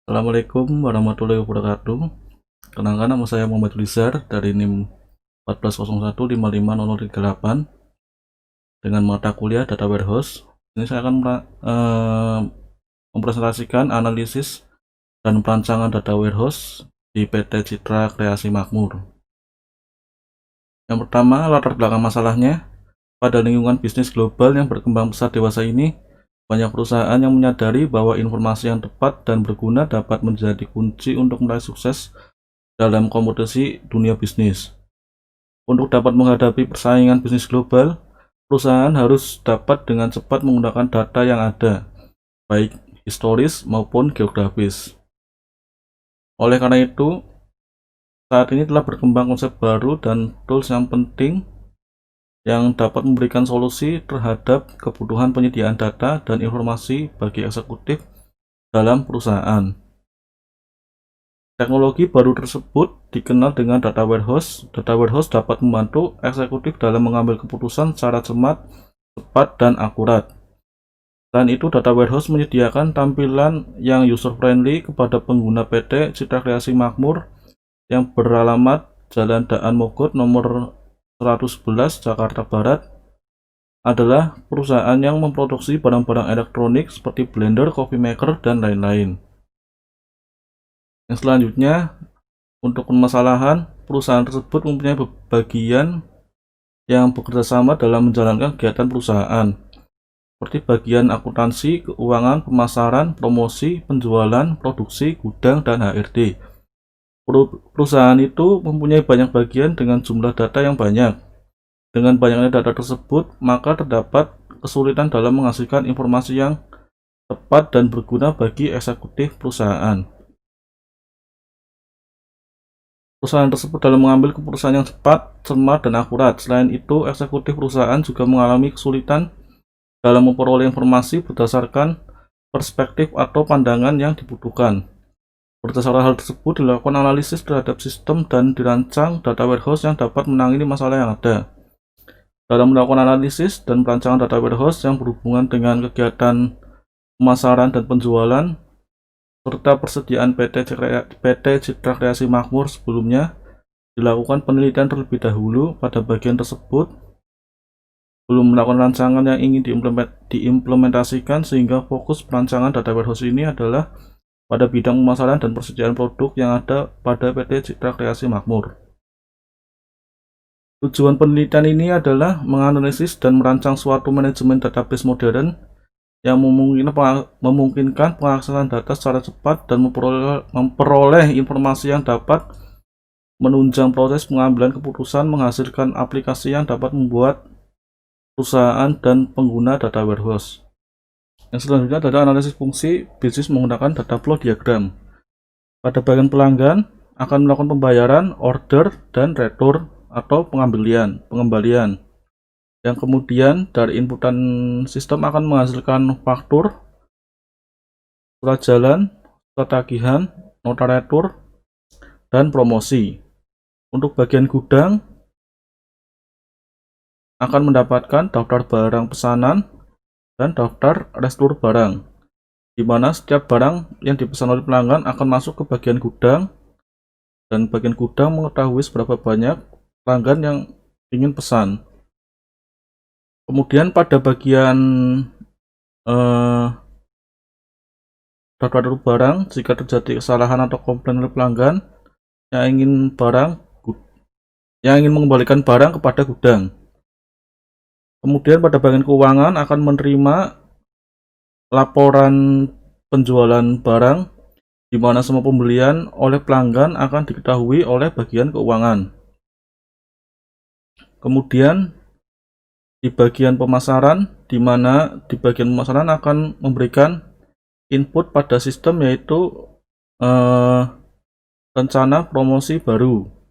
Assalamualaikum warahmatullahi wabarakatuh. Kenalkan, nama saya Muhammad Lizar dari NIM 1401550038 dengan mata kuliah Data Warehouse. Ini saya akan mempresentasikan analisis dan perancangan Data Warehouse di PT Citra Kreasi Makmur. Yang pertama, latar belakang masalahnya. Pada lingkungan bisnis global yang berkembang pesat dewasa ini, banyak perusahaan yang menyadari bahwa informasi yang tepat dan berguna dapat menjadi kunci untuk meraih sukses dalam kompetisi dunia bisnis. Untuk dapat menghadapi persaingan bisnis global, perusahaan harus dapat dengan cepat menggunakan data yang ada, baik historis maupun geografis. Oleh karena itu, saat ini telah berkembang konsep baru dan tools yang penting yang dapat memberikan solusi terhadap kebutuhan penyediaan data dan informasi bagi eksekutif dalam perusahaan. Teknologi baru tersebut dikenal dengan data warehouse. Data warehouse dapat membantu eksekutif dalam mengambil keputusan secara cermat, cepat, dan akurat. Selain itu, data warehouse menyediakan tampilan yang user-friendly kepada pengguna PT Citra Kreasi Makmur yang beralamat Jalan Daan Mogot nomor 111 Jakarta Barat, adalah perusahaan yang memproduksi barang-barang elektronik seperti blender, coffee maker, dan lain-lain. Yang selanjutnya, untuk permasalahan, perusahaan tersebut mempunyai bagian yang bekerja sama dalam menjalankan kegiatan perusahaan, seperti bagian akuntansi, keuangan, pemasaran, promosi, penjualan, produksi, gudang, dan HRD. Perusahaan itu mempunyai banyak bagian dengan jumlah data yang banyak. Dengan banyaknya data tersebut, maka terdapat kesulitan dalam menghasilkan informasi yang tepat dan berguna bagi eksekutif perusahaan. Perusahaan tersebut dalam mengambil keputusan yang cepat, cermat, dan akurat. Selain itu, eksekutif perusahaan juga mengalami kesulitan dalam memperoleh informasi berdasarkan perspektif atau pandangan yang dibutuhkan. Berdasarkan hal tersebut, dilakukan analisis terhadap sistem dan dirancang data warehouse yang dapat menangani masalah yang ada. Dalam melakukan analisis dan perancangan data warehouse yang berhubungan dengan kegiatan pemasaran dan penjualan, serta persediaan PT Citra Kreasi Makmur sebelumnya, dilakukan penelitian terlebih dahulu pada bagian tersebut belum melakukan rancangan yang ingin diimplementasikan, sehingga fokus perancangan data warehouse ini adalah pada bidang pemasaran dan persediaan produk yang ada pada PT Citra Kreasi Makmur. Tujuan penelitian ini adalah menganalisis dan merancang suatu manajemen database modern yang memungkinkan pengaksesan data secara cepat dan memperoleh informasi yang dapat menunjang proses pengambilan keputusan, menghasilkan aplikasi yang dapat membuat perusahaan dan pengguna data warehouse. Yang selanjutnya adalah analisis fungsi bisnis menggunakan data flow diagram. Pada bagian pelanggan akan melakukan pembayaran, order, dan retur atau pengembalian. Yang kemudian dari inputan sistem akan menghasilkan faktur, surat jalan, surat tagihan, nota retur, dan promosi. Untuk bagian gudang akan mendapatkan daftar barang pesanan dan daftar retur barang, di mana setiap barang yang dipesan oleh pelanggan akan masuk ke bagian gudang, dan bagian gudang mengetahui seberapa banyak pelanggan yang ingin pesan. Kemudian pada bagian daftar retur barang, jika terjadi kesalahan atau komplain oleh pelanggan yang ingin mengembalikan barang kepada gudang. Kemudian pada bagian keuangan akan menerima laporan penjualan barang, di mana semua pembelian oleh pelanggan akan diketahui oleh bagian keuangan. Kemudian di bagian pemasaran, di mana di bagian pemasaran akan memberikan input pada sistem, yaitu rencana promosi baru,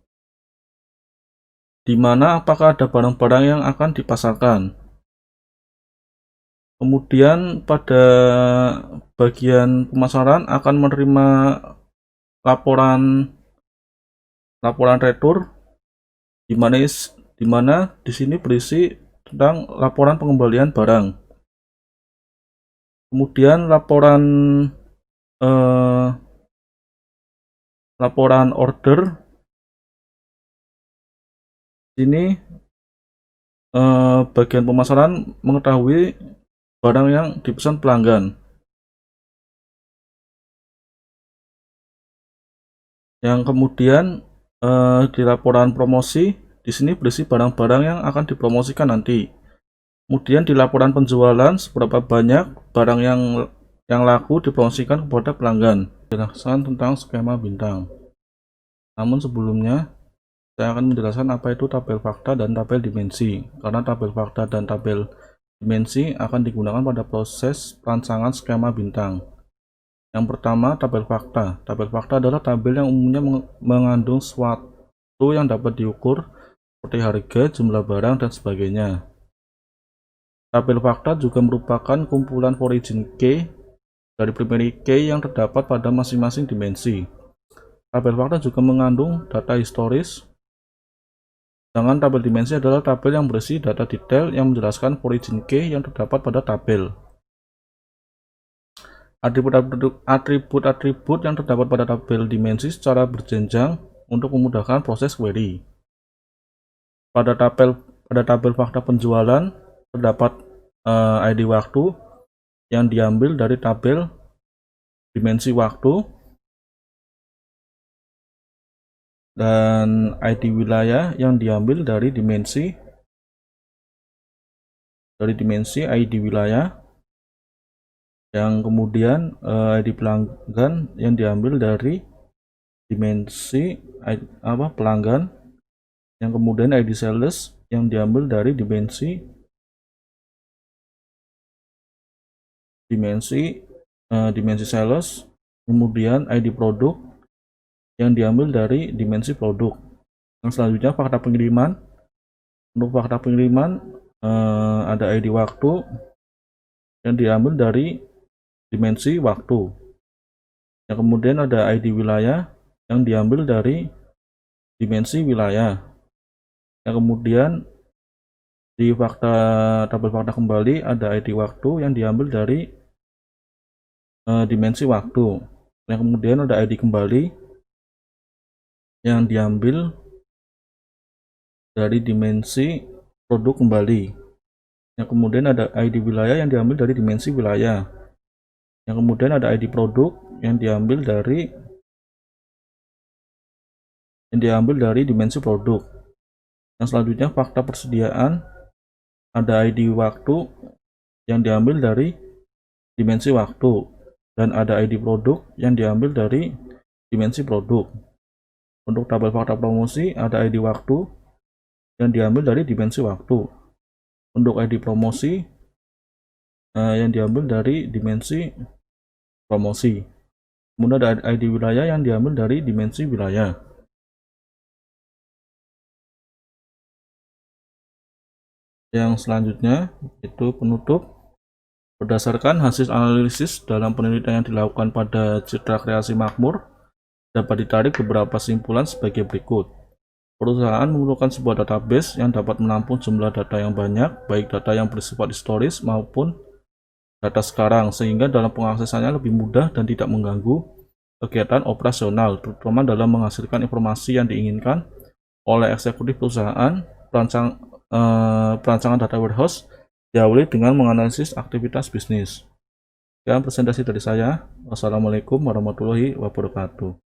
di mana apakah ada barang-barang yang akan dipasarkan. Kemudian pada bagian pemasaran akan menerima laporan retur, di mana di sini berisi tentang laporan pengembalian barang. Kemudian laporan laporan order. Ini bagian pemasaran mengetahui barang yang dipesan pelanggan. Yang kemudian di laporan promosi, di sini berisi barang-barang yang akan dipromosikan nanti. Kemudian di laporan penjualan, seberapa banyak barang yang laku dipromosikan kepada pelanggan. Jelaskan tentang skema bintang. Namun sebelumnya, saya akan menjelaskan apa itu tabel fakta dan tabel dimensi, karena tabel fakta dan tabel dimensi akan digunakan pada proses perancangan skema bintang. Yang pertama, tabel fakta. Tabel fakta adalah tabel yang umumnya mengandung sesuatu yang dapat diukur, seperti harga, jumlah barang, dan sebagainya. Tabel fakta juga merupakan kumpulan origin key dari primary key yang terdapat pada masing-masing dimensi. Tabel fakta juga mengandung data historis. Sedangkan tabel dimensi adalah tabel yang berisi data detail yang menjelaskan origin key yang terdapat pada tabel. Atribut-atribut yang terdapat pada tabel dimensi secara berjenjang untuk memudahkan proses query. Pada tabel fakta penjualan terdapat ID waktu yang diambil dari tabel dimensi waktu, dan ID wilayah yang diambil dari dimensi ID wilayah, yang kemudian ID pelanggan yang diambil dari dimensi pelanggan, yang kemudian ID sales yang diambil dari dimensi sales, kemudian ID produk yang diambil dari dimensi produk. Yang selanjutnya fakta pengiriman. Untuk fakta pengiriman ada ID waktu yang diambil dari dimensi waktu. Yang kemudian ada ID wilayah yang diambil dari dimensi wilayah. Yang kemudian di tabel fakta kembali ada ID waktu yang diambil dari dimensi waktu. Yang kemudian ada ID kembali yang diambil dari dimensi produk kembali. Yang kemudian ada ID wilayah yang diambil dari dimensi wilayah. Yang kemudian ada ID produk yang diambil dari dimensi produk. Yang selanjutnya fakta persediaan, ada ID waktu yang diambil dari dimensi waktu, dan ada ID produk yang diambil dari dimensi produk. Untuk tabel fakta promosi ada ID waktu yang diambil dari dimensi waktu. Untuk ID promosi yang diambil dari dimensi promosi. Kemudian ada ID wilayah yang diambil dari dimensi wilayah. Yang selanjutnya itu penutup. Berdasarkan hasil analisis dalam penelitian yang dilakukan pada Citra Kreasi Makmur, dapat ditarik beberapa kesimpulan sebagai berikut. Perusahaan memerlukan sebuah database yang dapat menampung jumlah data yang banyak, baik data yang bersifat historis maupun data sekarang, sehingga dalam pengaksesannya lebih mudah dan tidak mengganggu kegiatan operasional, terutama dalam menghasilkan informasi yang diinginkan oleh eksekutif perusahaan. Perancangan data warehouse diawali dengan menganalisis aktivitas bisnis. Sekian presentasi dari saya. Wassalamualaikum warahmatullahi wabarakatuh.